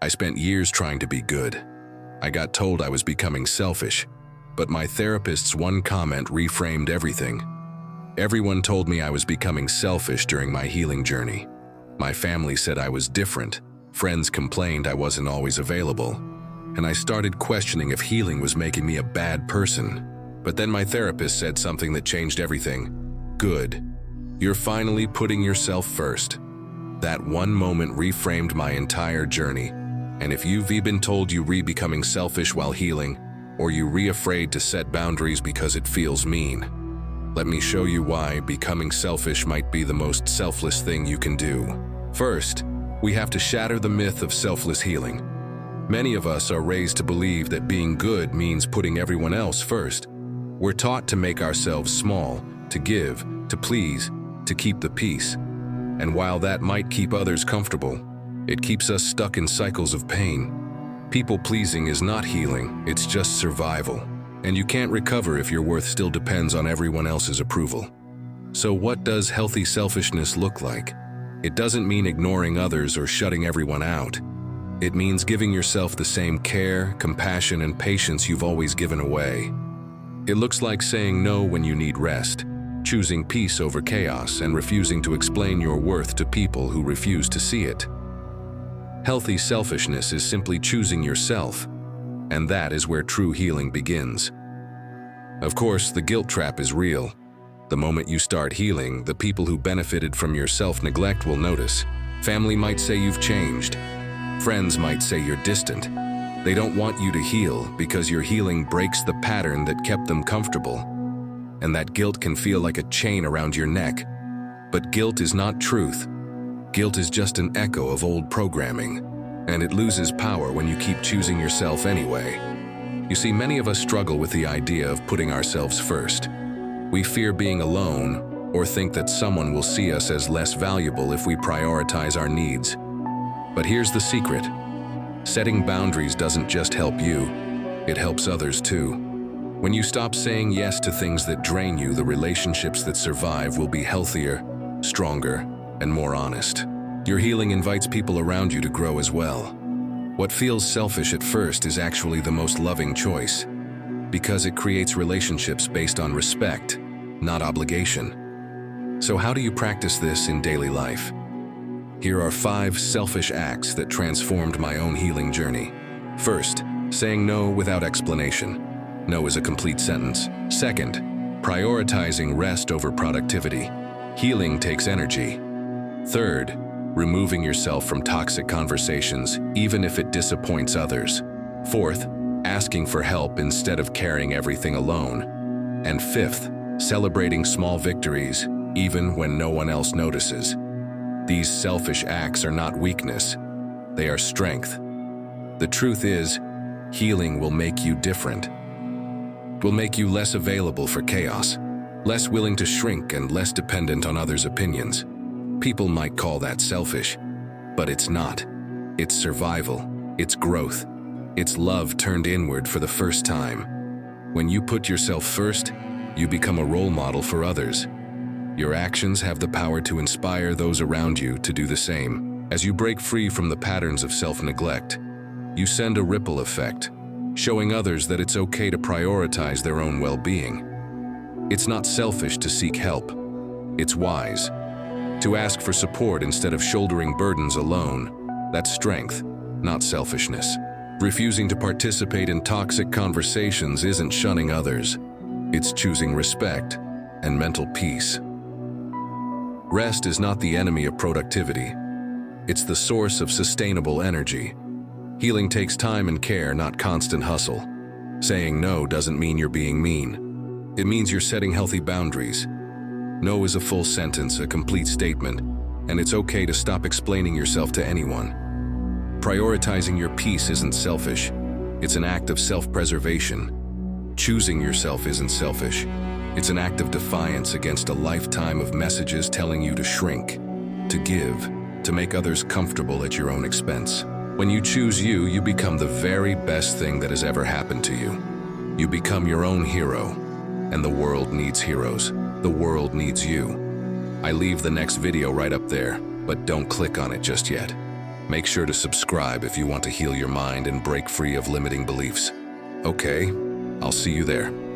I spent years trying to be good. I got told I was becoming selfish, but my therapist's one comment reframed everything. Everyone told me I was becoming selfish during my healing journey. My family said I was different. Friends complained I wasn't always available. And I started questioning if healing was making me a bad person. But then my therapist said something that changed everything. Good. You're finally putting yourself first. That one moment reframed my entire journey. And if you've been told you becoming selfish while healing, or you afraid to set boundaries because it feels mean, let me show you why becoming selfish might be the most selfless thing you can do. First, we have to shatter the myth of selfless healing. Many of us are raised to believe that being good means putting everyone else first. We're taught to make ourselves small, to give, to please, to keep the peace. And while that might keep others comfortable, it keeps us stuck in cycles of pain. People-pleasing is not healing, it's just survival. And you can't recover if your worth still depends on everyone else's approval. So what does healthy selfishness look like? It doesn't mean ignoring others or shutting everyone out. It means giving yourself the same care, compassion, and patience you've always given away. It looks like saying no when you need rest, choosing peace over chaos, and refusing to explain your worth to people who refuse to see it. Healthy selfishness is simply choosing yourself, and that is where true healing begins. Of course, the guilt trap is real. The moment you start healing, the people who benefited from your self-neglect will notice. Family might say you've changed. Friends might say you're distant. They don't want you to heal because your healing breaks the pattern that kept them comfortable. And that guilt can feel like a chain around your neck. But guilt is not truth. Guilt is just an echo of old programming, and it loses power when you keep choosing yourself anyway. You see, many of us struggle with the idea of putting ourselves first. We fear being alone or think that someone will see us as less valuable if we prioritize our needs. But here's the secret. Setting boundaries doesn't just help you, it helps others too. When you stop saying yes to things that drain you, the relationships that survive will be healthier, stronger, and more honest. Your healing invites people around you to grow as well. What feels selfish at first is actually the most loving choice, because it creates relationships based on respect, not obligation. So how do you practice this in daily life? Here are 5 selfish acts that transformed my own healing journey. First, saying no without explanation. No is a complete sentence. Second, prioritizing rest over productivity. Healing takes energy. Third, removing yourself from toxic conversations, even if it disappoints others. Fourth, asking for help instead of carrying everything alone. And fifth, celebrating small victories, even when no one else notices. These selfish acts are not weakness, they are strength. The truth is, healing will make you different. It will make you less available for chaos, less willing to shrink, and less dependent on others' opinions. People might call that selfish, but it's not. It's survival, it's growth, it's love turned inward for the first time. When you put yourself first, you become a role model for others. Your actions have the power to inspire those around you to do the same. As you break free from the patterns of self-neglect, you send a ripple effect, showing others that it's okay to prioritize their own well-being. It's not selfish to seek help. It's wise. To ask for support instead of shouldering burdens alone, that's strength, not selfishness. Refusing to participate in toxic conversations isn't shunning others. It's choosing respect and mental peace. Rest is not the enemy of productivity. It's the source of sustainable energy. Healing takes time and care, not constant hustle. Saying no doesn't mean you're being mean. It means you're setting healthy boundaries. No is a full sentence, a complete statement, and it's okay to stop explaining yourself to anyone. Prioritizing your peace isn't selfish. It's an act of self-preservation. Choosing yourself isn't selfish. It's an act of defiance against a lifetime of messages telling you to shrink, to give, to make others comfortable at your own expense. When you choose you, you become the very best thing that has ever happened to you. You become your own hero, and the world needs heroes. The world needs you. I leave the next video right up there, but don't click on it just yet. Make sure to subscribe if you want to heal your mind and break free of limiting beliefs. Okay, I'll see you there.